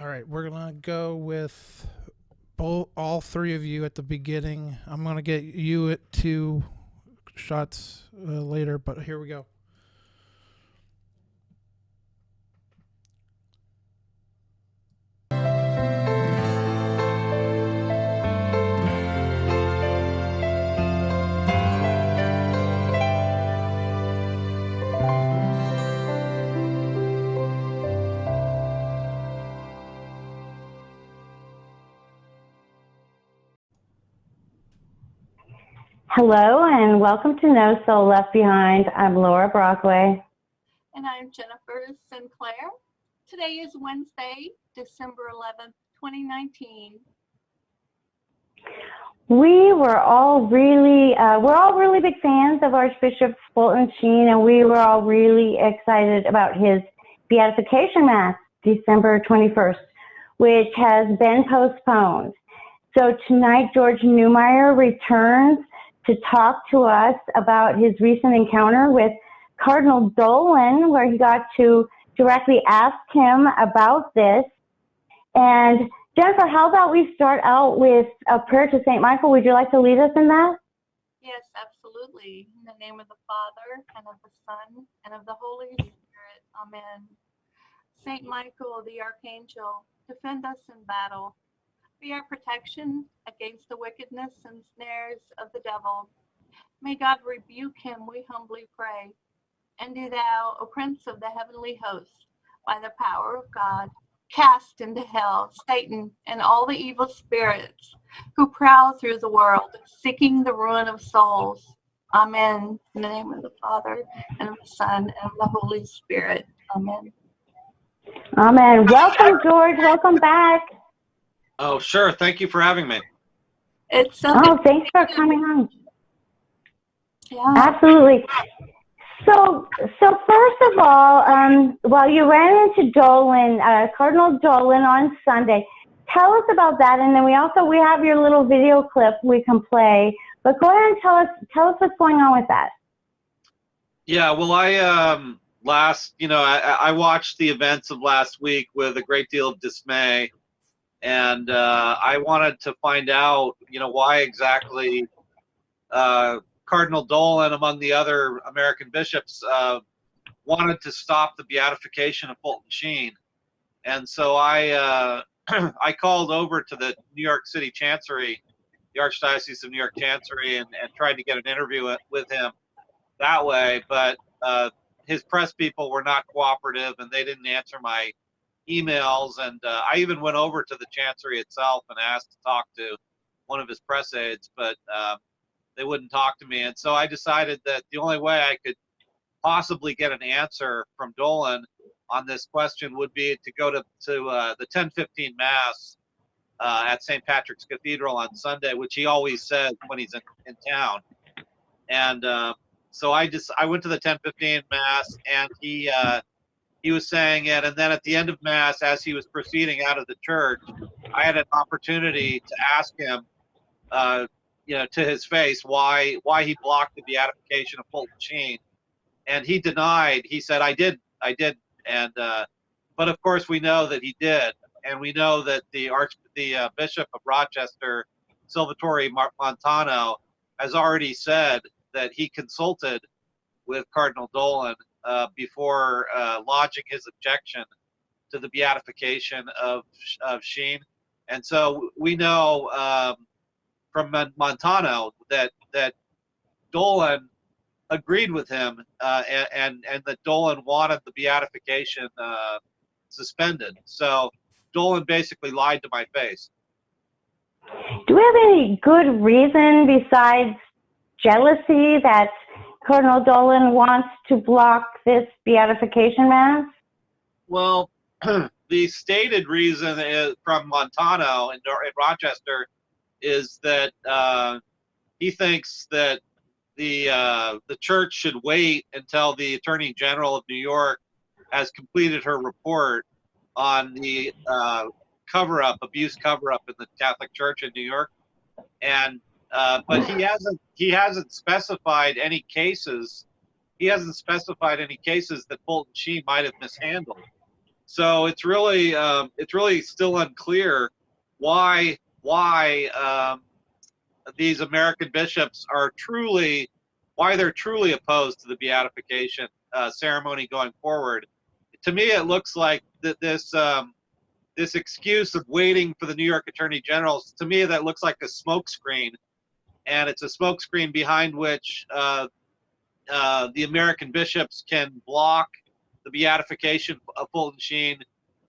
All right, we're gonna go with all three of you at the beginning. I'm gonna get you at two shots later, but here we go. Hello and welcome to No Soul Left Behind. I'm Laura Brockway. And I'm Jennifer Sinclair. Today is Wednesday, December 11th, 2019. We're all really big fans of Archbishop Fulton Sheen, and we were all really excited about his beatification mass, December 21st, which has been postponed. So tonight, George Neumayr returns to talk to us about his recent encounter with Cardinal Dolan, where he got to directly ask him about this. And Jennifer, how about we start out with a prayer to St. Michael? Would you like to lead us in that? Yes, absolutely. In the name of the Father, and of the Son, and of the Holy Spirit. Amen. Saint Michael, the Archangel, defend us in battle. Be our protection against the wickedness and snares of the devil. May God rebuke him, we humbly pray. And do thou, O Prince of the heavenly host, by the power of God, cast into hell Satan and all the evil spirits who prowl through the world, seeking the ruin of souls. Amen. In the name of the Father, and of the Son, and of the Holy Spirit. Amen. Amen. Welcome, George. Welcome back. Oh, sure. Thank you for having me. It's so thanks for coming on. Yeah. Absolutely. So first of all, well, you ran into Dolan, Cardinal Dolan on Sunday. Tell us about that, and then we have your little video clip we can play. But go ahead and tell us what's going on with that. Yeah, well, I watched the events of last week with a great deal of dismay, and I wanted to find out, why exactly Cardinal Dolan, among the other American bishops, wanted to stop the beatification of Fulton Sheen. And so I I called over to the New York City Chancery, the Archdiocese of New York Chancery, and tried to get an interview with him that way. But his press people were not cooperative, and they didn't answer my emails. And I even went over to the Chancery itself and asked to talk to one of his press aides, but they wouldn't talk to me. And so I decided that the only way I could possibly get an answer from Dolan on this question would be to go to the 10:15 Mass at St. Patrick's Cathedral on Sunday, which he always says when he's in town. And so I went to the 10:15 Mass, and he was saying it. And then at the end of Mass, as he was proceeding out of the church, I had an opportunity to ask him, to his face, why he blocked the beatification of Fulton Sheen. And he denied. He said, I did. And but of course we know that he did, and we know that the Bishop of Rochester, Salvatore Montano, has already said that he consulted with Cardinal Dolan before lodging his objection to the beatification of Sheen. And so we know from Montano that Dolan agreed with him, and that Dolan wanted the beatification suspended. So Dolan basically lied to my face. Do we have any good reason besides jealousy that Cardinal Dolan wants to block this beatification mass? Well, the stated reason from Montano in Rochester is that he thinks that the church should wait until the Attorney General of New York has completed her report on the abuse cover-up in the Catholic Church in New York, and but he hasn't specified any cases. He hasn't specified any cases that Fulton Sheen might have mishandled. So it's really still unclear why these American bishops are truly opposed to the beatification ceremony going forward. To me, it looks like that this excuse of waiting for the New York Attorney General, to me, that looks like a smokescreen, and it's a smokescreen behind which the American bishops can block the beatification of Fulton Sheen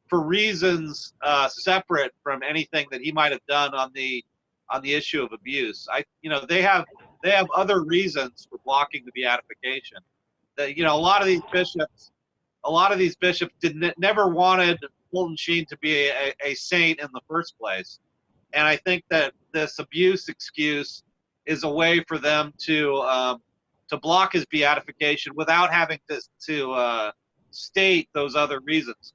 for reasons separate from anything that he might have done on the issue of abuse. They have other reasons for blocking the beatification. That a lot of these bishops never wanted Fulton Sheen to be a saint in the first place, and I think that this abuse excuse is a way for them to block his beatification without having to state those other reasons.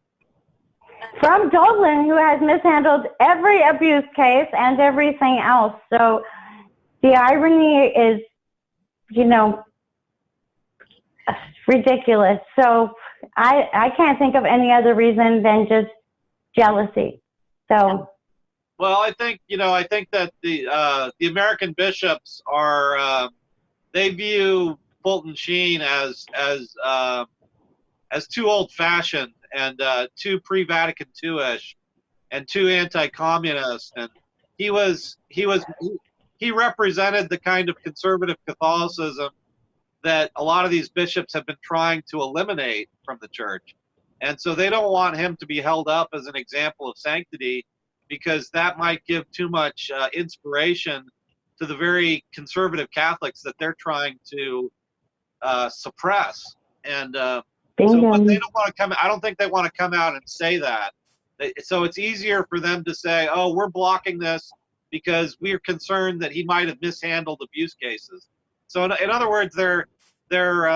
From Dublin, who has mishandled every abuse case and everything else. So the irony is, ridiculous. So I can't think of any other reason than just jealousy. So. Well, I think that the American bishops are they view Fulton Sheen as too old-fashioned and too pre-Vatican II-ish and too anti-communist, and he represented the kind of conservative Catholicism that a lot of these bishops have been trying to eliminate from the church, and so they don't want him to be held up as an example of sanctity, because that might give too much inspiration to the very conservative Catholics that they're trying to suppress. And but they don't want to come. I don't think they want to come out and say that. So it's easier for them to say, "Oh, we're blocking this because we're concerned that he might have mishandled abuse cases." So in other words, they're they're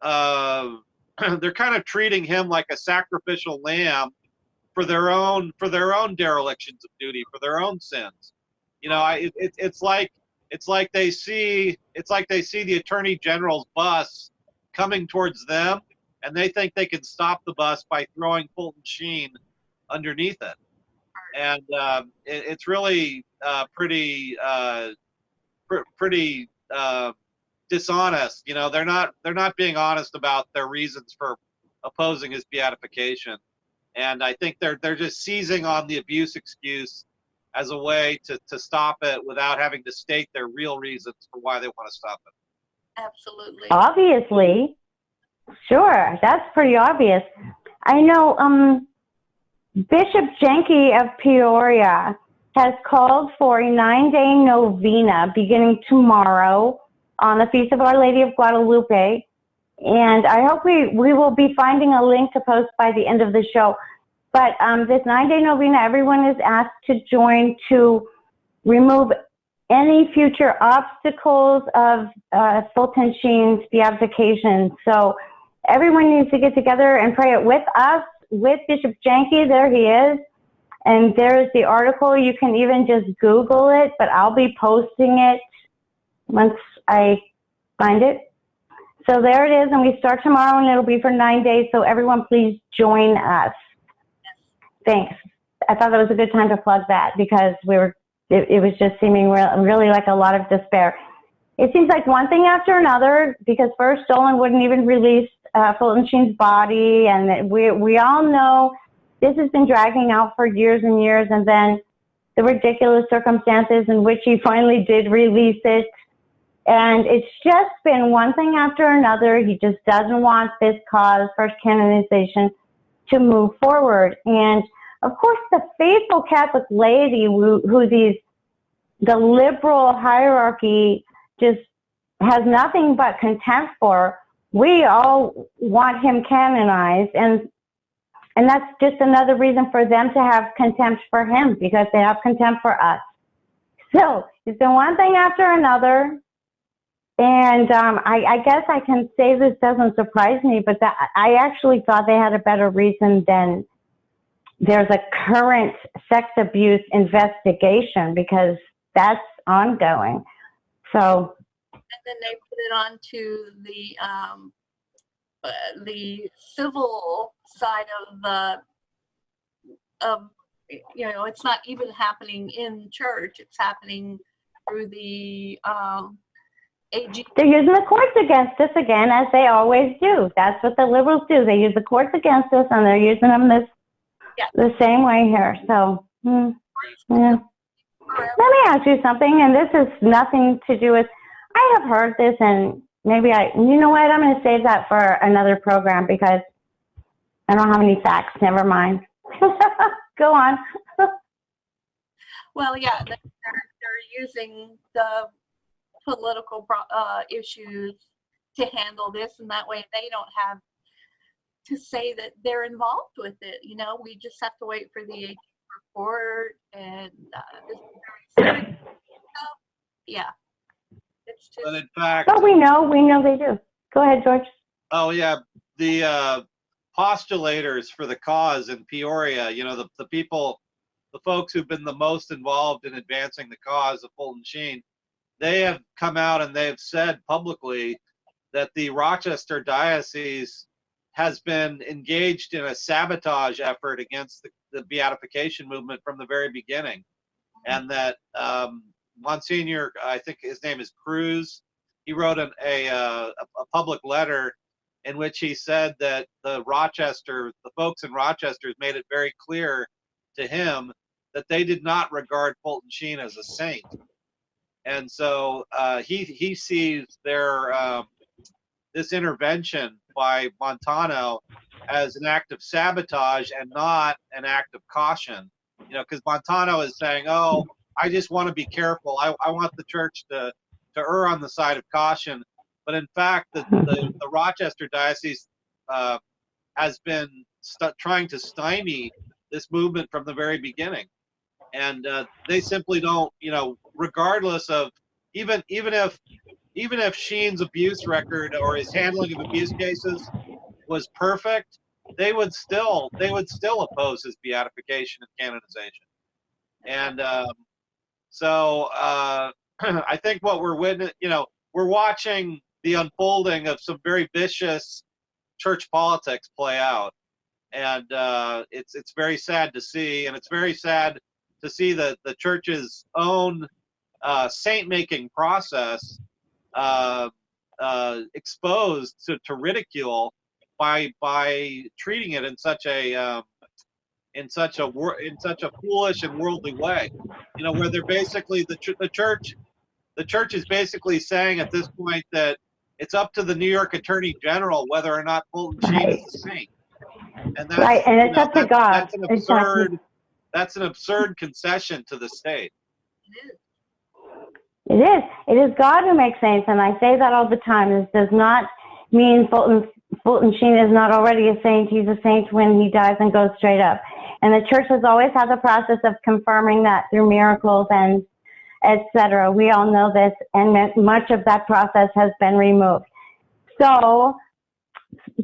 kind of treating him like a sacrificial lamb for their own derelictions of duty, for their own sins. It's like they see the Attorney General's bus coming towards them, and they think they can stop the bus by throwing Fulton Sheen underneath it. And it's really pretty dishonest. They're not being honest about their reasons for opposing his beatification. And I think they're just seizing on the abuse excuse as a way to stop it without having to state their real reasons for why they want to stop it. Absolutely. Obviously. Sure, that's pretty obvious. I know Bishop Jenke of Peoria has called for a 9-day novena beginning tomorrow on the Feast of Our Lady of Guadalupe. And I hope we will be finding a link to post by the end of the show. But this 9-day novena, everyone is asked to join to remove any future obstacles of Fulton Sheen's beatification. So everyone needs to get together and pray it with us, with Bishop Jenke. There he is. And there's the article. You can even just Google it, but I'll be posting it once I find it. So there it is, and we start tomorrow, and it'll be for 9 days. So everyone, please join us. Thanks. I thought that was a good time to plug that, because it was just seeming really like a lot of despair. It seems like one thing after another, because first Dolan wouldn't even release Fulton Sheen's body, and we all know this has been dragging out for years and years, and then the ridiculous circumstances in which he finally did release it. And it's just been one thing after another. He just doesn't want this cause, first canonization, to move forward. And of course, the faithful Catholic laity who the liberal hierarchy just has nothing but contempt for, we all want him canonized. And that's just another reason for them to have contempt for him, because they have contempt for us. So it's been one thing after another. And I guess I can say this doesn't surprise me, but I actually thought they had a better reason than there's a current sex abuse investigation, because that's ongoing. So. And then they put it onto the the civil side of it's not even happening in church. It's happening through the AG. They're using the courts against us again, as they always do. That's what the liberals do. They use the courts against us, and they're using them the same way here. So, yeah. Let me ask you something, and this has nothing to do with, I have heard this, and maybe you know what, I'm going to save that for another program because I don't have any facts. Never mind. Go on. Well, yeah, they're using the political issues to handle this, and that way they don't have to say that they're involved with it. We just have to wait for the AG report, and this is very serious stuff. Yeah, it's just. But in fact, but we know they do. Go ahead, George. Oh yeah, the postulators for the cause in Peoria, the people, the folks who've been the most involved in advancing the cause of Fulton Sheen, they have come out and they've said publicly that the Rochester diocese has been engaged in a sabotage effort against the beatification movement from the very beginning, and that Monsignor, I think his name is Cruz, he wrote a public letter in which he said that the folks in Rochester made it very clear to him that they did not regard Fulton Sheen as a saint. And so he sees this intervention by Montano as an act of sabotage and not an act of caution. Because Montano is saying, "Oh, I just want to be careful. I want the church to err on the side of caution." But in fact, the Rochester diocese has been trying to stymie this movement from the very beginning, and they simply don't. Regardless of even if Sheen's abuse record or his handling of abuse cases was perfect, they would still oppose his beatification and canonization. And so I think what we're we're watching the unfolding of some very vicious church politics play out, and it's very sad to see, and it's very sad to see that the church's own saint-making process exposed to ridicule by treating it in such a foolish and worldly way, where they're basically the church is basically saying at this point that it's up to the New York Attorney General whether or not Fulton Sheen is a saint, and that's right, and it's up to God. That's an absurd concession to the state. It is. It is God who makes saints, and I say that all the time. This does not mean Fulton Sheen is not already a saint. He's a saint when he dies and goes straight up. And the church has always had the process of confirming that through miracles and etc. We all know this, and much of that process has been removed. So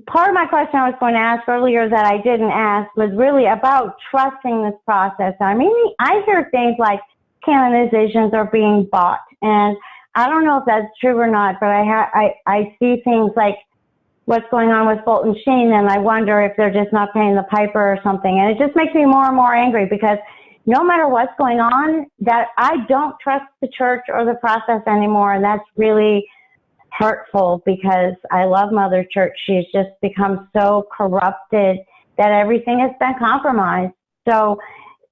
part of my question I was going to ask earlier that I didn't ask was really about trusting this process. I mean, I hear things like canonizations are being bought, and I don't know if that's true or not, but I see things like what's going on with Fulton Sheen, and I wonder if they're just not paying the piper or something. And it just makes me more and more angry because no matter what's going on, that I don't trust the church or the process anymore, and that's really hurtful because I love Mother Church. She's just become so corrupted that everything has been compromised. So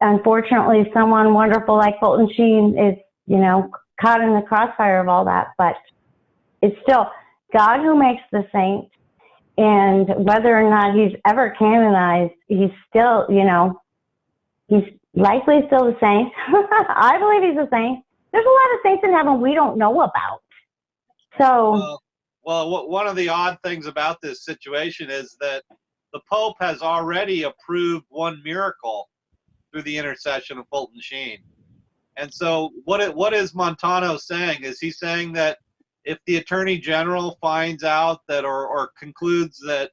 unfortunately, someone wonderful like Fulton Sheen is, caught in the crossfire of all that. But it's still God who makes the saint, and whether or not he's ever canonized, he's still, he's likely still the saint. I believe he's a saint. There's a lot of saints in heaven we don't know about. So, well, one of the odd things about this situation is that the Pope has already approved one miracle through the intercession of Fulton Sheen. And so what is Montano saying? Is he saying that if the Attorney General finds out that or concludes that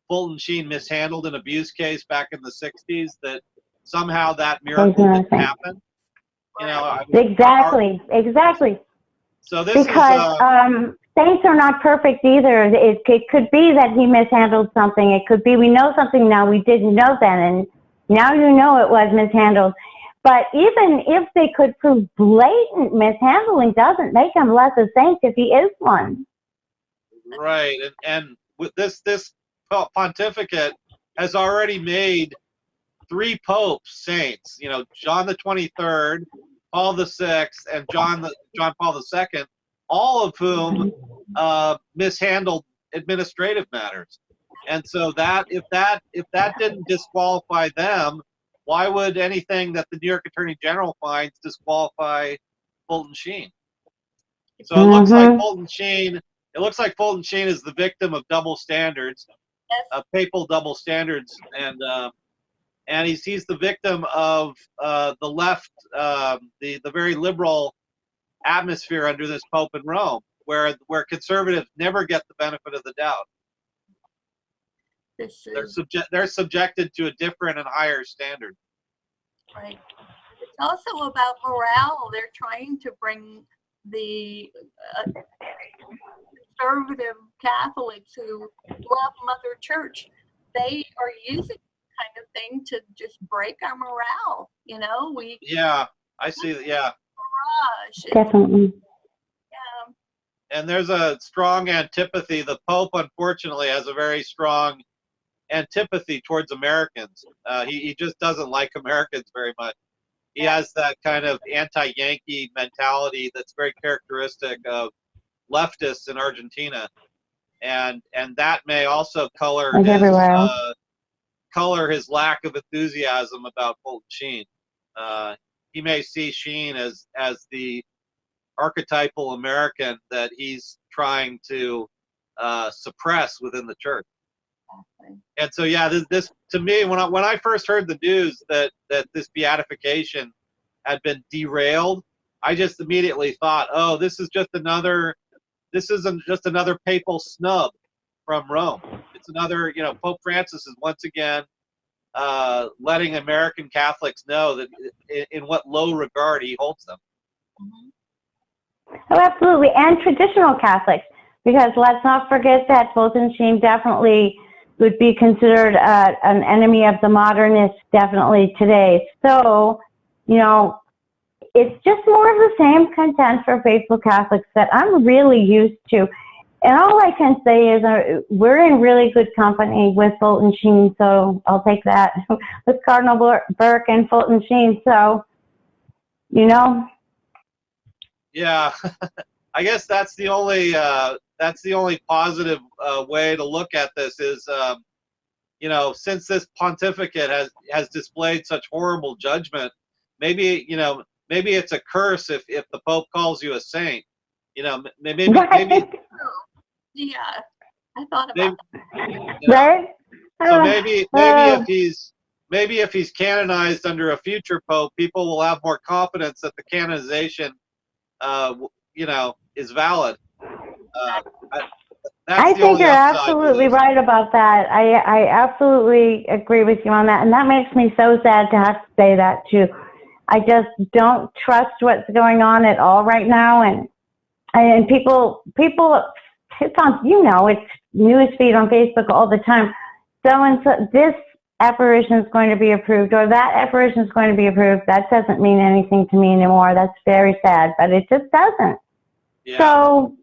Fulton Sheen mishandled an abuse case back in the 60s, that somehow that miracle didn't happen? Exactly. So this because saints are not perfect either. It could be that he mishandled something. It could be we know something now we didn't know then, and now you know it was mishandled. But even if they could prove blatant mishandling, doesn't make him less a saint if he is one. Right, and with this pontificate has already made 3 popes saints. You know, John the 23rd, Paul the 6th, and John Paul the 2nd, all of whom mishandled administrative matters. And so that if that didn't disqualify them, why would anything that the New York Attorney General finds disqualify Fulton Sheen? So it looks like Fulton Sheen. It looks like Fulton Sheen is the victim of double standards, papal double standards, and he's the victim of the left, the very liberal atmosphere under this Pope in Rome, where conservatives never get the benefit of the doubt. They're subjected to a different and higher standard. Right. It's also about morale. They're trying to bring the conservative Catholics who love Mother Church. They are using this kind of thing to just break our morale. You know, Yeah, I see that. Yeah. Definitely. Yeah. And there's a strong antipathy. The Pope, unfortunately, has a very strong antipathy towards Americans. He just doesn't like Americans very much. He has that kind of anti-Yankee mentality that's very characteristic of leftists in Argentina, and that may also color his lack of enthusiasm about Fulton Sheen. He may see Sheen as the archetypal American that he's trying to suppress within the church. And so, yeah, this to me, when I first heard the news that this beatification had been derailed, I just immediately thought, oh, this isn't just another papal snub from Rome. It's another, Pope Francis is once again letting American Catholics know that in what low regard he holds them. Oh, absolutely, and traditional Catholics, because let's not forget that Fulton Sheen definitely would be considered an enemy of the modernists definitely today. So, it's just more of the same content for faithful Catholics that I'm really used to. And all I can say is we're in really good company with Fulton Sheen, so I'll take that, with Cardinal Burke and Fulton Sheen. So, Yeah, I guess that's the only positive way to look at this is, since this pontificate has displayed such horrible judgment, maybe it's a curse if the Pope calls you a saint. Maybe. Yeah, I thought about that. Right? So maybe if he's canonized under a future Pope, people will have more confidence that the canonization is valid. I think you're absolutely right about that. I absolutely agree with you on that. And that makes me so sad to have to say that too. I just don't trust what's going on at all right now. And people, it's on, it's newsfeed on Facebook all the time. So this apparition is going to be approved, or that apparition is going to be approved. That doesn't mean anything to me anymore. That's very sad, but it just doesn't. Yeah. So,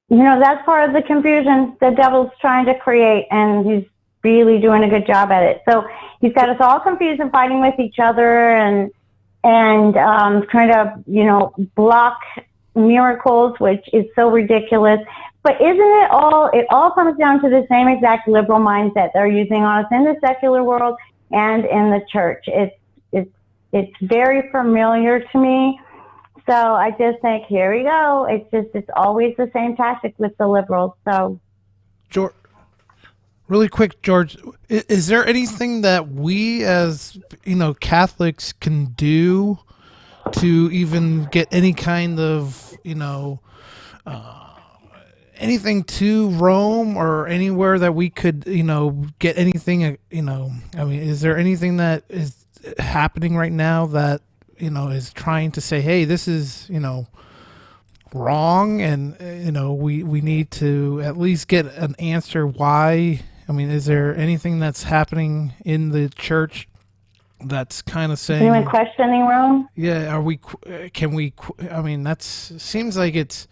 that's part of the confusion the devil's trying to create, and he's really doing a good job at it. So he's got us all confused and fighting with each other and trying to, block miracles, which is so ridiculous. But it all comes down to the same exact liberal mindset they're using on us in the secular world and in the church. It's very familiar to me. So I just think, here we go. It's always the same tactic with the liberals. So, George, really quick, George, is there anything that we as Catholics can do to even get any kind of anything to Rome or anywhere that we could get anything? Is there anything that is happening right now that is trying to say, hey, this is wrong, and we need to at least get an answer why. I mean, is there anything that's happening in the church that's kind of saying, anyone questioning Rome? yeah, I mean, that's seems like it's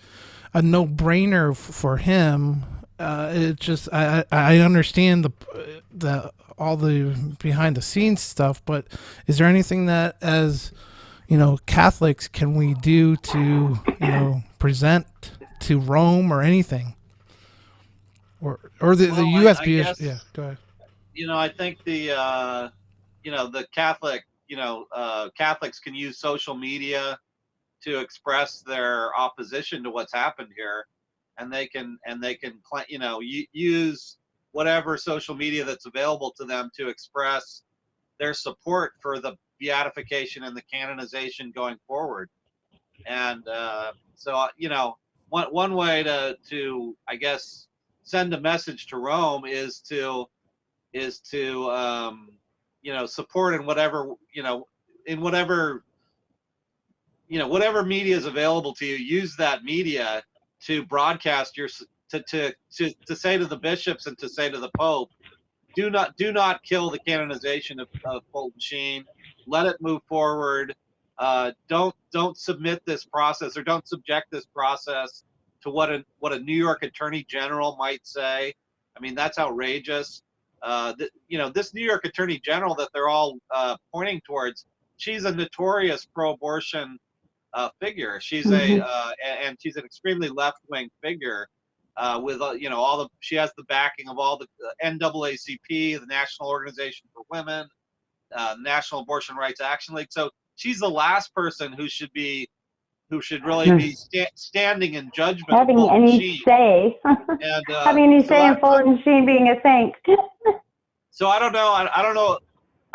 a no-brainer for him. It just I understand the all the behind the scenes stuff, but is there anything that, as Catholics, can we do to present to Rome or anything, or the U.S. I guess, Yeah, go ahead. I think the Catholics can use social media to express their opposition to what's happened here, and they can use whatever social media that's available to them to express their support for the beatification and the canonization going forward. And so one way to I guess send a message to Rome is to support in whatever whatever media is available to you. Use that media to broadcast to say to the bishops and to say to the Pope, do not kill the canonization of Fulton Sheen. Let it move forward. Don't submit this process, or don't subject this process to what a New York Attorney General might say. I mean, that's outrageous. This New York Attorney General that they're all pointing towards, she's a notorious pro-abortion figure. She's and she's an extremely left-wing figure. With she has the backing of all the NAACP, the National Organization for Women, National Abortion Rights Action League. So she's the last person who should really be standing in judgment. Having any say. And, having any say in Fulton Sheen being a saint. So I don't know. I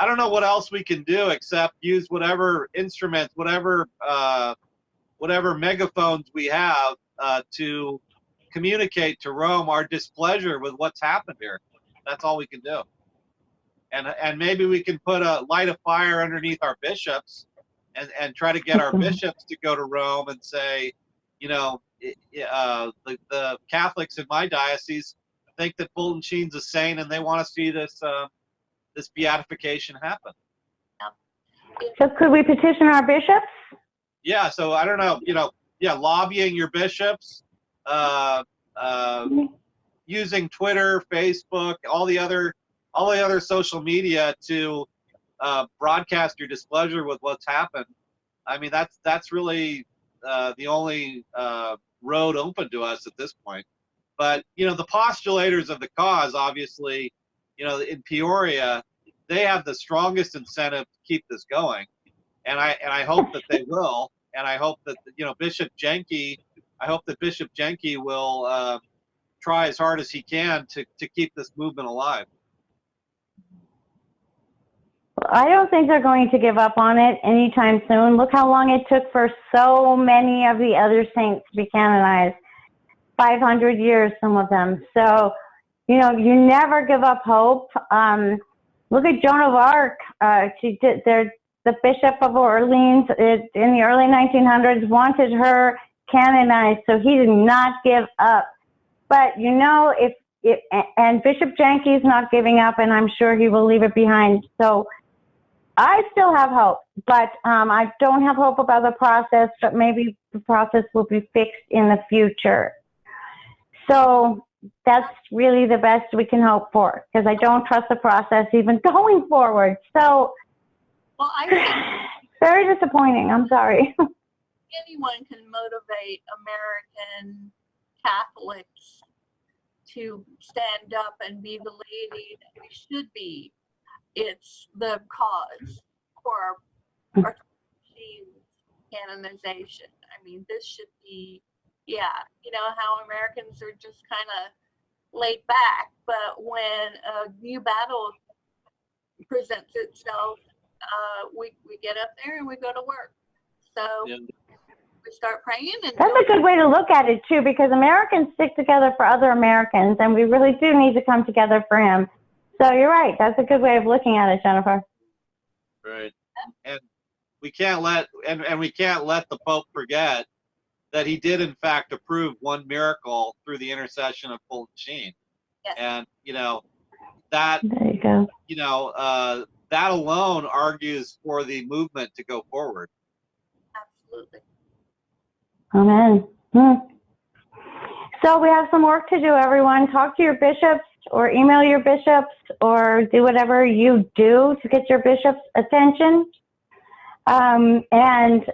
don't know what else we can do except use whatever instruments, whatever megaphones we have to communicate to Rome our displeasure with what's happened here. That's all we can do. And maybe we can light a fire underneath our bishops and try to get our bishops to go to Rome and say, the Catholics in my diocese think that Fulton Sheen's a saint and they want to see this beatification happen. So could we petition our bishops? Yeah. So I don't know. Lobbying your bishops. Using Twitter, Facebook, all the other social media to broadcast your displeasure with what's happened. I mean, that's really the only road open to us at this point. But the postulators of the cause, obviously, in Peoria, they have the strongest incentive to keep this going, and I hope that they will, and I hope that Bishop Jenke will try as hard as he can to keep this movement alive. I don't think they're going to give up on it anytime soon. Look how long it took for so many of the other saints to be canonized. 500 years, some of them. So, you never give up hope. Look at Joan of Arc. The Bishop of Orleans in the early 1900s wanted her canonized, so he did not give up. But and Bishop Jenke's not giving up, and I'm sure he will leave it behind. So I still have hope, but I don't have hope about the process, but maybe the process will be fixed in the future. So that's really the best we can hope for, because I don't trust the process even going forward. So, well, I think very disappointing. I'm sorry. Anyone can motivate American Catholics to stand up and be the lady that we should be. It's the cause for our canonization. I mean, this should be, how Americans are just kind of laid back, but when a new battle presents itself, we get up there and we go to work. So we start praying. And that's a good way to look at it too, because Americans stick together for other Americans, and we really do need to come together for him. So you're right. That's a good way of looking at it, Jennifer. Right. And we can't let the Pope forget that he did in fact approve one miracle through the intercession of Fulton Sheen. Yes. And that There you go. that alone argues for the movement to go forward. Absolutely. Amen. So we have some work to do, everyone. Talk to your bishops or email your bishops or do whatever you do to get your bishop's attention. And let's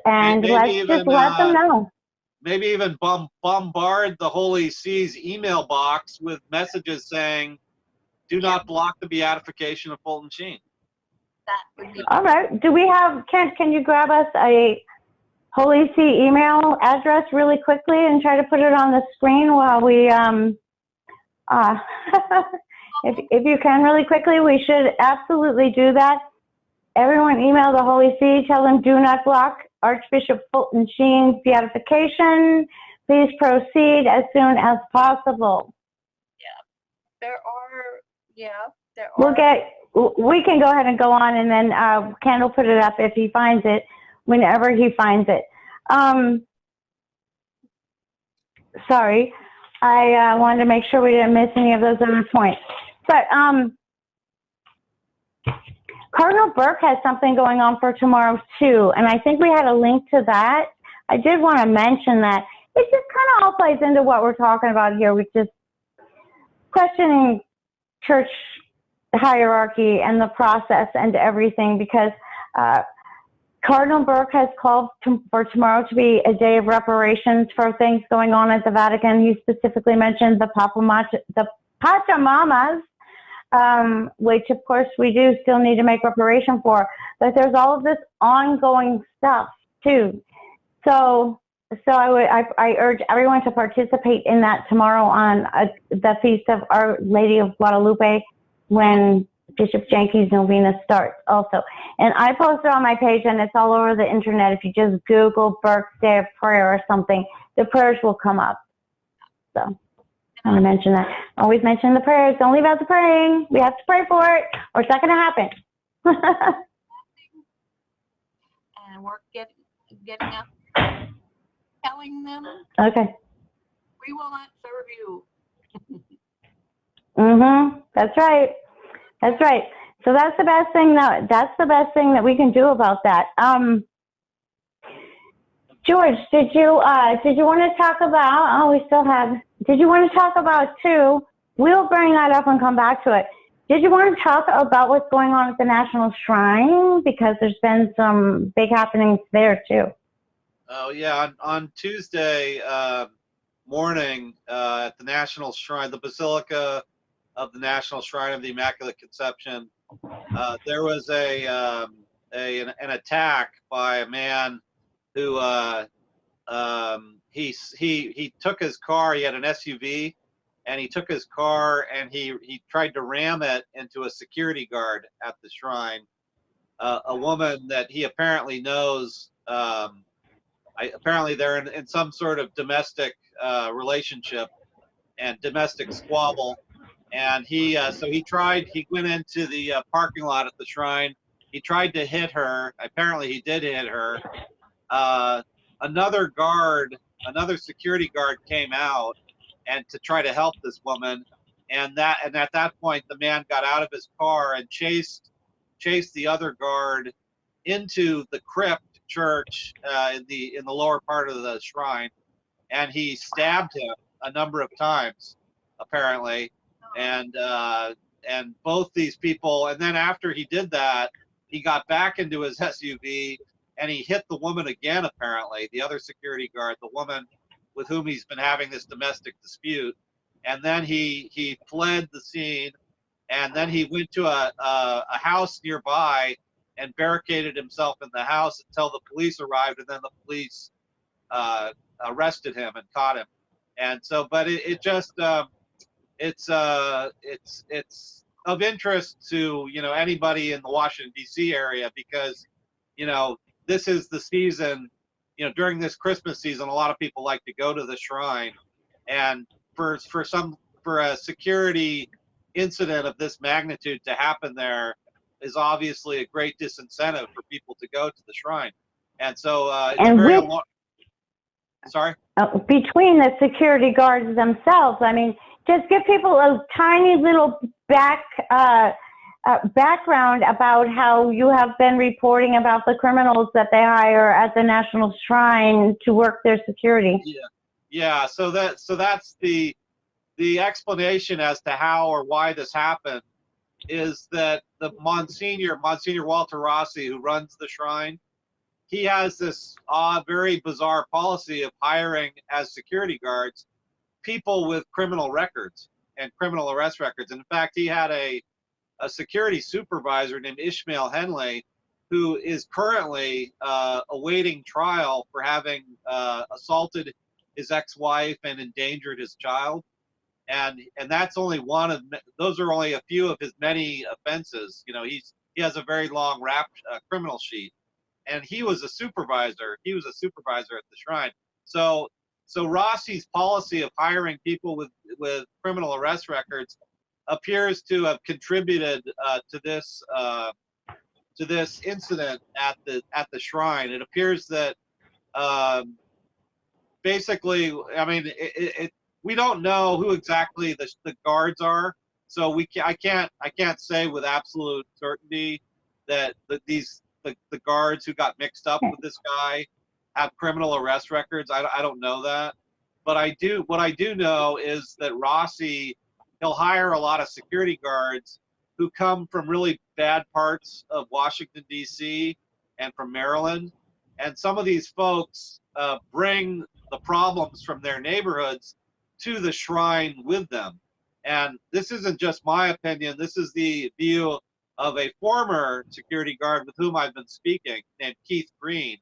just let them know. Maybe even bombard the Holy See's email box with messages saying, do not block the beatification of Fulton Sheen. That would be All right. Do we have, can you grab us a Holy See email address really quickly and try to put it on the screen while we, if you can really quickly, we should absolutely do that. Everyone email the Holy See, tell them do not block Archbishop Fulton Sheen's beatification. Please proceed as soon as possible. there are. We can go ahead and go on, and then Ken will put it up if he finds it, whenever he finds it. Sorry, I wanted to make sure we didn't miss any of those other points. But Cardinal Burke has something going on for tomorrow too, and I think we had a link to that. I did want to mention that. It just kind of all plays into what we're talking about here, which is questioning church hierarchy and the process and everything, because Cardinal Burke has called for tomorrow to be a day of reparations for things going on at the Vatican. He specifically mentioned the Pachamamas, which of course we do still need to make reparation for, but there's all of this ongoing stuff too. So I urge everyone to participate in that tomorrow on the Feast of Our Lady of Guadalupe, when Bishop Janke's novena starts also. And I posted on my page, and it's all over the internet. If you just Google Burke's Day of Prayer or something, the prayers will come up. So I want to mention that. Always mention the prayers. Don't leave out the praying. We have to pray for it, or it's not going to happen. And we're getting up, telling them, Okay. we will not serve you. That's right. That's right. So that's the best thing that we can do about that. George, did you want to talk about, did you want to talk about too, we'll bring that up and come back to it. Did you want to talk about what's going on at the National Shrine? Because there's been some big happenings there too. Oh yeah, on Tuesday morning at the National Shrine, the Basilica of the National Shrine of the Immaculate Conception, there was an attack by a man who he took his car. He had an SUV, and he took his car and he tried to ram it into a security guard at the shrine. A woman that he apparently knows. Apparently they're in some sort of domestic relationship and domestic squabble. And he went into the parking lot at the shrine. He tried to hit her. Apparently he did hit her. Another security guard came out and to try to help this woman. And at that point, the man got out of his car and chased the other guard into the crypt church in the lower part of the shrine, and he stabbed him a number of times, apparently. And both these people, and then after he did that, he got back into his SUV and he hit the woman again, apparently, the other security guard, the woman with whom he's been having this domestic dispute. And then he fled the scene, and then he went to a house nearby and barricaded himself in the house until the police arrived, and then the police arrested him and caught him. And so, but it's of interest to anybody in the Washington D.C. area, because this is the season. During this Christmas season, a lot of people like to go to the shrine, and for a security incident of this magnitude to happen there is obviously a great disincentive for people to go to the shrine. And so Sorry? Between the security guards themselves. I mean, just give people a tiny little background about how you have been reporting about the criminals that they hire at the National Shrine to work their security. Yeah. So that's the explanation as to how or why this happened is that the Monsignor Walter Rossi, who runs the shrine, he has this very bizarre policy of hiring as security guards people with criminal records and criminal arrest records. And in fact, he had a security supervisor named Ishmael Henley, who is currently awaiting trial for having assaulted his ex-wife and endangered his child. And that's only one of those are only a few of his many offenses. You know, he has a very long criminal sheet, and he was a supervisor. He was a supervisor at the shrine. So Rossi's policy of hiring people with criminal arrest records appears to have contributed to this incident at the shrine. It appears that basically, I mean, we don't know who exactly the guards are, so I can't say with absolute certainty that the guards who got mixed up with this guy have criminal arrest records. I don't know that, but what I do know is that Rossi, he'll hire a lot of security guards who come from really bad parts of Washington, D.C. and from Maryland, and some of these folks bring the problems from their neighborhoods to the shrine with them. And this isn't just my opinion. This is the view of a former security guard with whom I've been speaking, named Keith Green.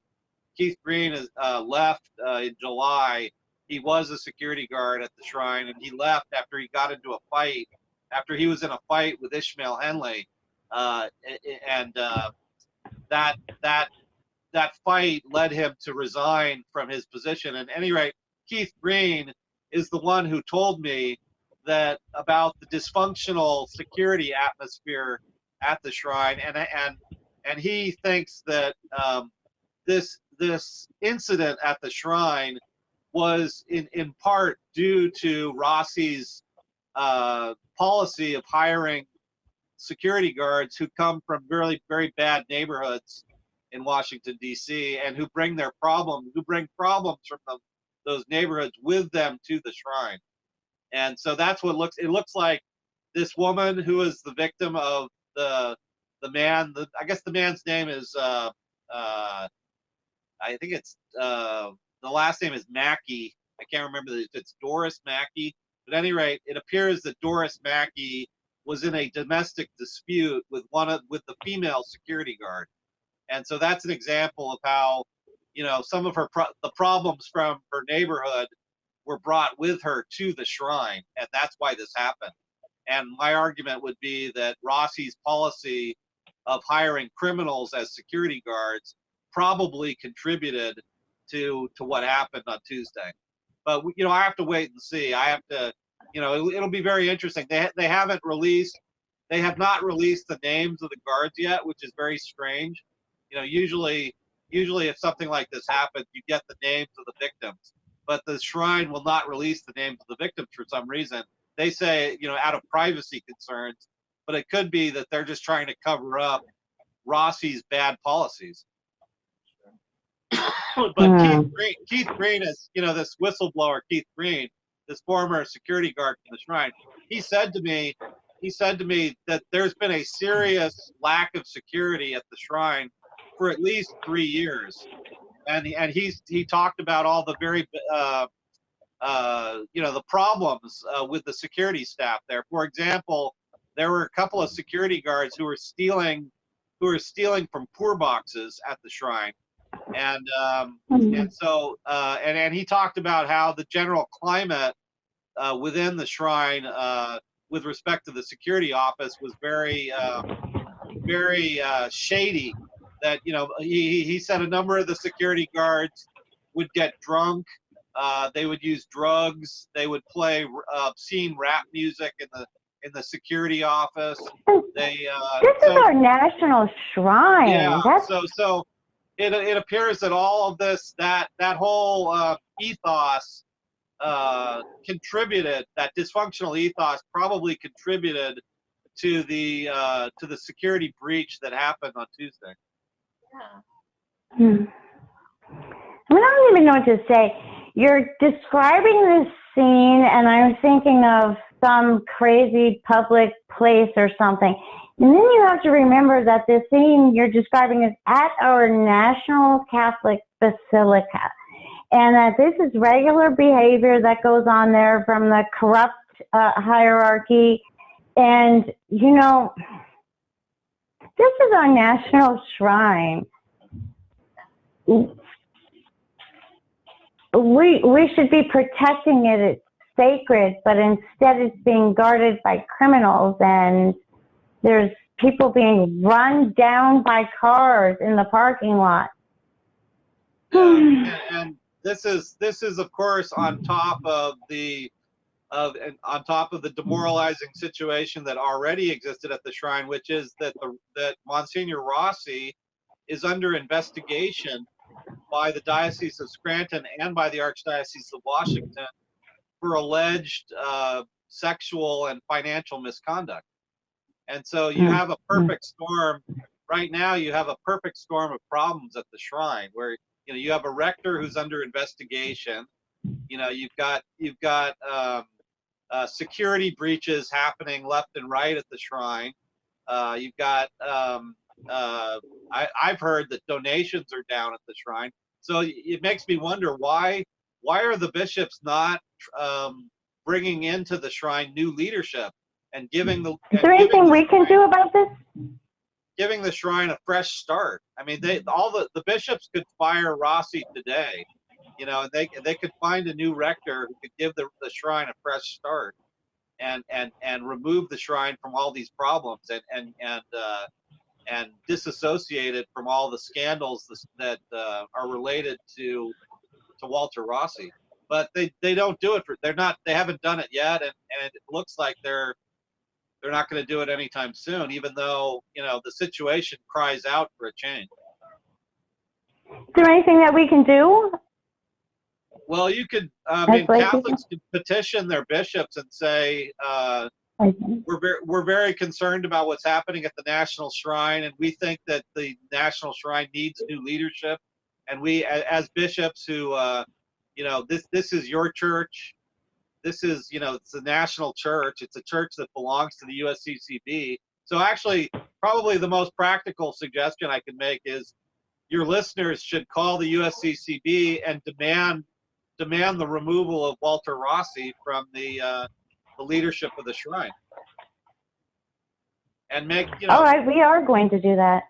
Keith Green has left in July. He was a security guard at the shrine, and he left after he got into a fight, after he was in a fight with Ishmael Henley. And that fight led him to resign from his position. At any rate, Keith Green is the one who told me that about the dysfunctional security atmosphere at the shrine, and he thinks that this incident at the shrine was in part due to Rossi's policy of hiring security guards who come from very, very bad neighborhoods in Washington, D.C., and who bring problems from those neighborhoods with them to the shrine. And so that's what it looks like. This woman who is the victim of the man, I guess the man's name is I think it's the last name is Mackey. I can't remember if it's Doris Mackey. But at any rate, it appears that Doris Mackey was in a domestic dispute with the female security guard. And so that's an example of how, you know, some of the problems from her neighborhood were brought with her to the shrine, and that's why this happened. And my argument would be that Rossi's policy of hiring criminals as security guards probably contributed to what happened on Tuesday. But you know, I have to wait and see. I have to, you know, it'll be very interesting. They have not released the names of the guards yet, which is very strange. You know, usually if something like this happens, you get the names of the victims, but the shrine will not release the names of the victims for some reason. They say, you know, out of privacy concerns, but it could be that they're just trying to cover up Rossi's bad policies. But Keith Green is, you know, this whistleblower, Keith Green, this former security guard from the shrine. He said to me that there's been a serious lack of security at the shrine for at least 3 years, and he talked about all the very you know, the problems with the security staff there. For example, there were a couple of security guards who were stealing from poor boxes at the shrine, and so he talked about how the general climate within the shrine with respect to the security office was very shady. That, you know, he said a number of the security guards would get drunk, they would use drugs, they would play obscene rap music in the security office. This is our national shrine. Yeah. So it appears that all of this, that whole ethos contributed, that dysfunctional ethos probably contributed to the security breach that happened on Tuesday. Yeah. I don't even know what to say. You're describing this scene, and I'm thinking of some crazy public place or something. And then you have to remember that the scene you're describing is at our National Catholic Basilica, and that this is regular behavior that goes on there from the corrupt hierarchy. And, you know, this is our national shrine. We should be protecting it. It's sacred, but instead it's being guarded by criminals, and there's people being run down by cars in the parking lot. And this is of course on top of the demoralizing situation that already existed at the shrine, which is that Monsignor Rossi is under investigation by the Diocese of Scranton and by the Archdiocese of Washington for alleged sexual and financial misconduct. And so you have a perfect storm. Right now you have a perfect storm of problems at the shrine, where you have a rector who's under investigation. You've got security breaches happening left and right at the shrine. You've got I've heard that donations are down at the shrine. So it makes me wonder why are the bishops not bringing into the shrine new leadership and giving the. Is there anything we can do about this? Giving the shrine a fresh start. I mean, the bishops could fire Rossi today, and they could find a new rector who could give the shrine a fresh start, and remove the shrine from all these problems and disassociate it from all the scandals that are related to Walter Rossi. But they don't do it. They haven't done it yet, and it looks like they're not going to do it anytime soon, even though the situation cries out for a change. Is there anything that we can do? Well, you could. Catholics could petition their bishops and say, we're very concerned about what's happening at the National Shrine, and we think that the National Shrine needs new leadership. And we, as bishops, who this is your church. This is, it's a national church. It's a church that belongs to the USCCB. So actually, probably the most practical suggestion I can make is your listeners should call the USCCB and demand the removal of Walter Rossi from the leadership of the shrine. And make, all right, we are going to do that.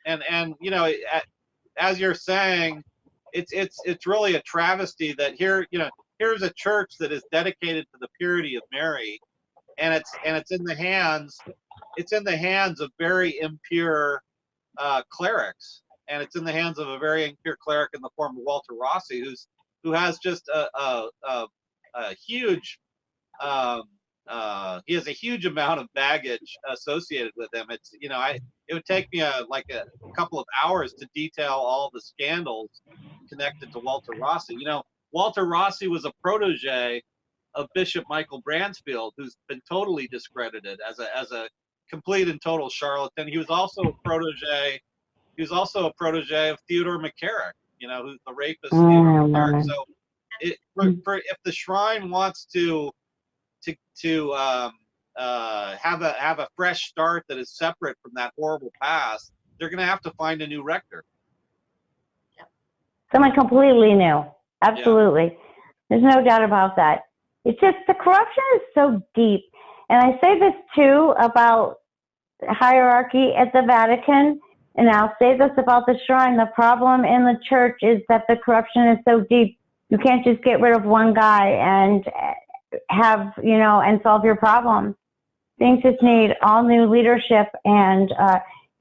And as you're saying, it's really a travesty that here's a church that is dedicated to the purity of Mary, and it's in the hands of very impure clerics, and it's in the hands of a very impure cleric in the form of Walter Rossi, who has just a huge he has a huge amount of baggage associated with him. It's it would take me a couple of hours to detail all the scandals connected to Walter Rossi. Walter Rossi was a protege of Bishop Michael Bransfield, who's been totally discredited as a complete and total charlatan. He was also a protege. He was also a protege of Theodore McCarrick, who's the rapist. Theodore McCarrick. So, if the shrine wants to have a fresh start that is separate from that horrible past, they're going to have to find a new rector. Someone completely new. Absolutely. Yeah. There's no doubt about that. It's just the corruption is so deep. And I say this too about hierarchy at the Vatican, and I'll say this about the shrine. The problem in the church is that the corruption is so deep. You can't just get rid of one guy and have, and solve your problem. Things just need all new leadership, and,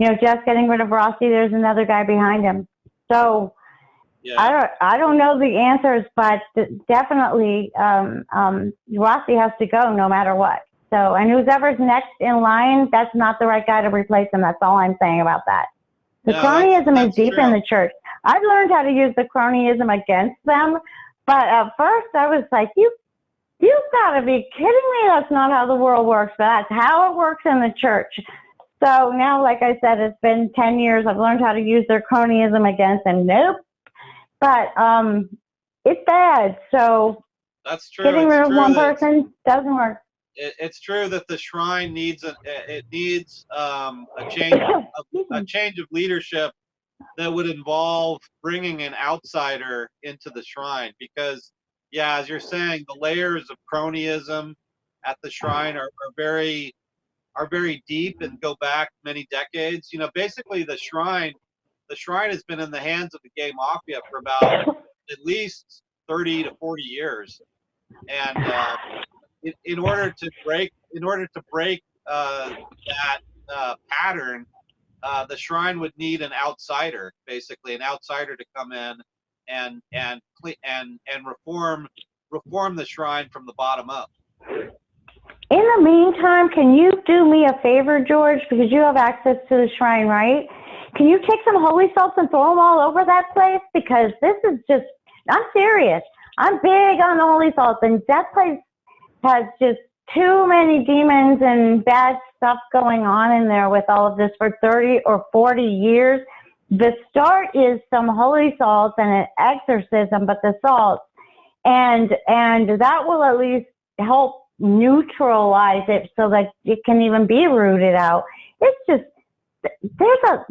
just getting rid of Rossi, there's another guy behind him. So, yeah. I don't know the answers, but definitely Rossi has to go no matter what. So, and whoever's next in line, that's not the right guy to replace him. That's all I'm saying about that. The cronyism is deep in the church. I've learned how to use the cronyism against them, But at first I was like, you've got to be kidding me. That's not how the world works. But that's how it works in the church. So now, like I said, it's been 10 years. I've learned how to use their cronyism against them. Nope. But it's bad. So That's true. getting It's rid of true one that person doesn't work. it's true that the shrine needs a change of leadership that would involve bringing an outsider into the shrine, because yeah, as you're saying, the layers of cronyism at the shrine are very deep and go back many decades. You know, basically the shrine has been in the hands of the gay mafia for about at least 30 to 40 years, and in order to break that pattern, the shrine would need an outsider, basically an outsider to come in and reform the shrine from the bottom up. In the meantime, can you do me a favor, George? Because you have access to the shrine, right? Can you take some holy salts and throw them all over that place? Because this is just, I'm serious. I'm big on holy salts, and that place has just too many demons and bad stuff going on in there with all of this for 30 or 40 years. The start is some holy salts and an exorcism, but the salts, and that will at least help neutralize it so that it can even be rooted out. It's just, there's a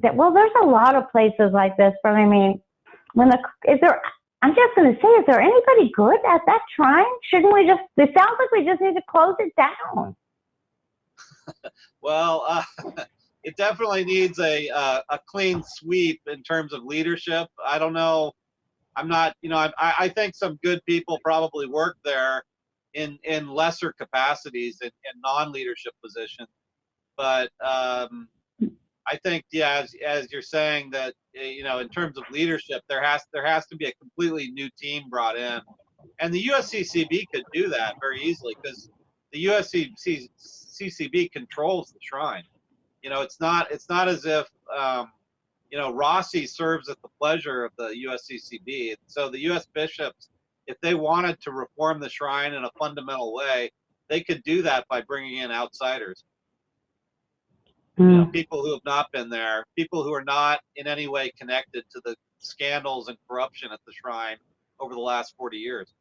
lot of places like this, but I mean, I'm just going to say, is there anybody good at that shrine? Shouldn't we just, it sounds like we just need to close it down. Well, it definitely needs a clean sweep in terms of leadership. I don't know. I'm not, I think some good people probably work there in lesser capacities in non-leadership positions. But I think, yeah, as you're saying that, in terms of leadership, there has to be a completely new team brought in, and the USCCB could do that very easily, because the USCCB controls the shrine. It's not as if Rossi serves at the pleasure of the USCCB. So the US bishops, if they wanted to reform the shrine in a fundamental way, they could do that by bringing in outsiders. People who have not been there, people who are not in any way connected to the scandals and corruption at the shrine over the last 40 years.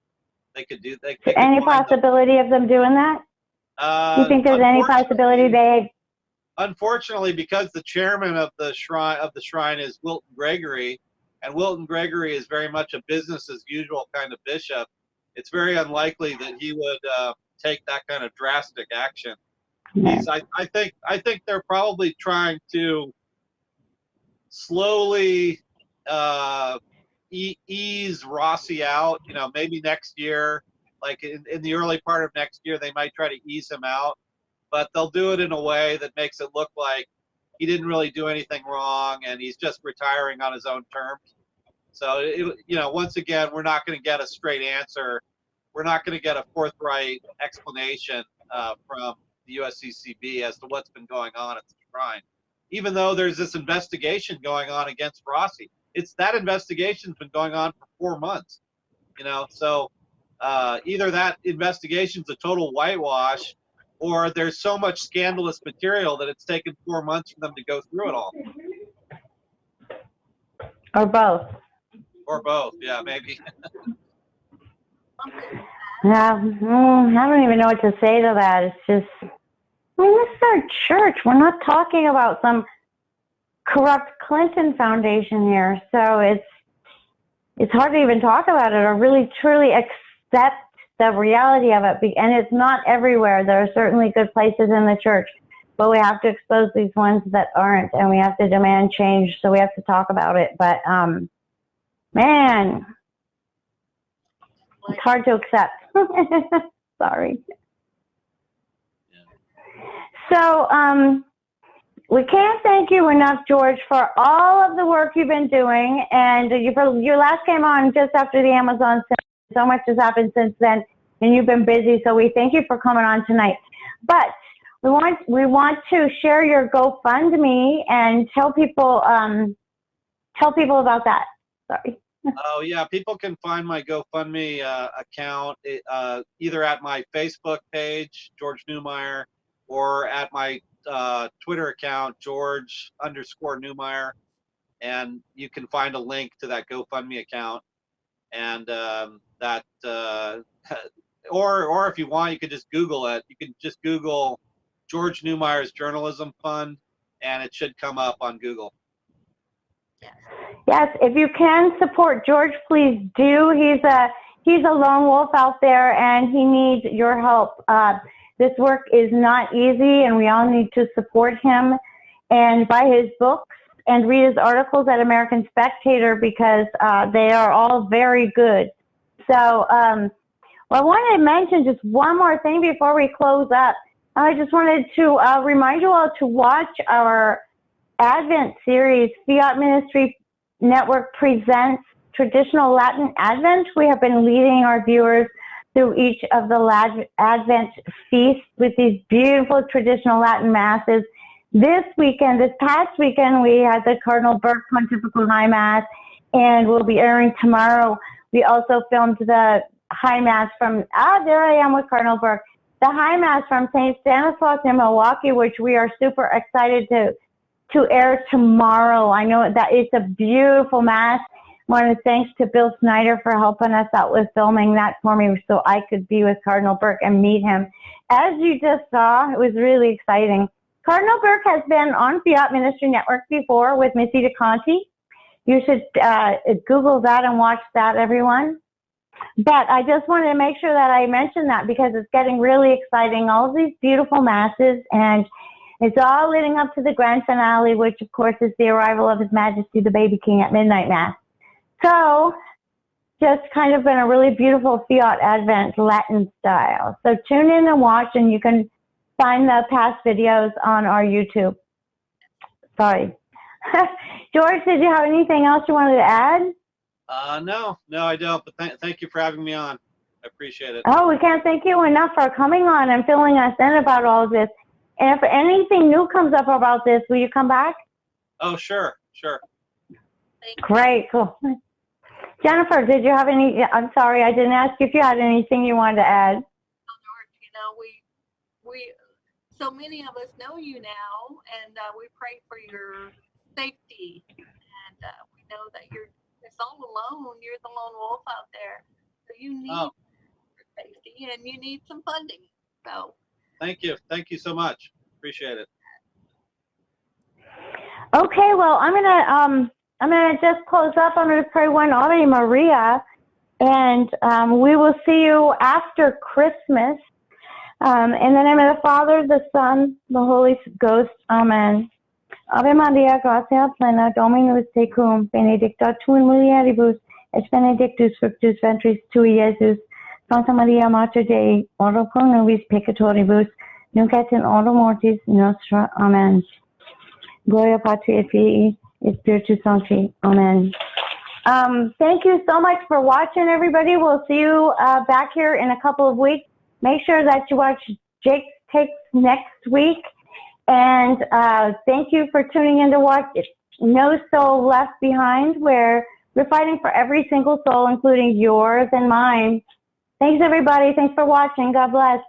They could do. Any possibility of them doing that? You think there's any possibility they? Unfortunately, because the chairman of the shrine is Wilton Gregory, and Wilton Gregory is very much a business as usual kind of bishop, it's very unlikely that he would take that kind of drastic action. Yeah. I think they're probably trying to slowly ease Rossi out. Maybe next year, like in the early part of next year, they might try to ease him out, but they'll do it in a way that makes it look like he didn't really do anything wrong and he's just retiring on his own terms. So, once again, we're not going to get a straight answer. We're not going to get a forthright explanation from the USCCB as to what's been going on at the shrine, even though there's this investigation going on against Rossi. That investigation's been going on for 4 months, so either that investigation's a total whitewash, or there's so much scandalous material that it's taken 4 months for them to go through it all. Or both. Or both, yeah, maybe. Yeah, I don't even know what to say to that. It's just, this is our church. We're not talking about some corrupt Clinton Foundation here. So it's hard to even talk about it or really truly accept the reality of it. And it's not everywhere. There are certainly good places in the church, but we have to expose these ones that aren't, and we have to demand change. So we have to talk about it. But man, it's hard to accept. Sorry. So we can't thank you enough, George, for all of the work you've been doing. And your last came on just after the Amazon sale. So much has happened since then, and you've been busy. So we thank you for coming on tonight. But we want to share your GoFundMe and tell people about that. Sorry. Oh yeah, people can find my GoFundMe account either at my Facebook page, George Neumayr, or at my Twitter account, George_Neumayr, and you can find a link to that GoFundMe account, and that or if you want, you could just Google it. You can just Google George Neumayr's Journalism Fund, and it should come up on Google. Yes, if you can support George, please do. He's a lone wolf out there, and he needs your help. This work is not easy, and we all need to support him and buy his books and read his articles at American Spectator, because they are all very good. So well, I wanted to mention just one more thing before we close up. I just wanted to remind you all to watch our Advent series, Fiat Ministry Network presents Traditional Latin Advent. We have been leading our viewers through each of the Advent feasts with these beautiful traditional Latin masses. This past weekend, we had the Cardinal Burke Pontifical High Mass, and we'll be airing tomorrow. We also filmed the High Mass from, there I am with Cardinal Burke, the High Mass from St. Stanislaus in Milwaukee, which we are super excited to air tomorrow. I know that it's a beautiful Mass. I want to thanks to Bill Snyder for helping us out with filming that for me so I could be with Cardinal Burke and meet him. As you just saw, it was really exciting. Cardinal Burke has been on Fiat Ministry Network before with Missy DeConti. You should Google that and watch that, everyone. But I just wanted to make sure that I mentioned that because it's getting really exciting. All of these beautiful masses, and it's all leading up to the grand finale, which of course is the arrival of His Majesty the Baby King at midnight Mass. So just kind of been a really beautiful Fiat Advent Latin style. So tune in and watch, and you can find the past videos on our YouTube. Sorry. George, did you have anything else you wanted to add? No, I don't. But thank you for having me on. I appreciate it. Oh, we can't thank you enough for coming on and filling us in about all of this. And if anything new comes up about this, will you come back? Oh, sure. Great, cool. Jennifer, did you have any? I'm sorry, I didn't ask you if you had anything you wanted to add. George, you know, we so many of us know you now, and we pray for your safety. And we know that it's all alone. You're the lone wolf out there, so you need safety and you need some funding. So thank you so much. Appreciate it. Okay, well, I'm gonna just close up. I'm gonna pray one Ave Maria, and we will see you after Christmas. In the name of the Father, the Son, the Holy Ghost. Amen. Ave Maria, gratia plena, Dominus tecum, benedicta tu in mulieribus, et benedictus fructus ventris tui, Iesus. Santa Maria, Mater Dei, ora pro nobis peccatoribus, nunc et in hora mortis nostra. Amen. Gloria Patri et Filii et Spiritus Sancti. Amen. Thank you so much for watching, everybody. We'll see you back here in a couple of weeks. Make sure that you watch Jake's Takes next week. And thank you for tuning in to watch No Soul Left Behind, where we're fighting for every single soul, including yours and mine. Thanks, everybody. Thanks for watching. God bless.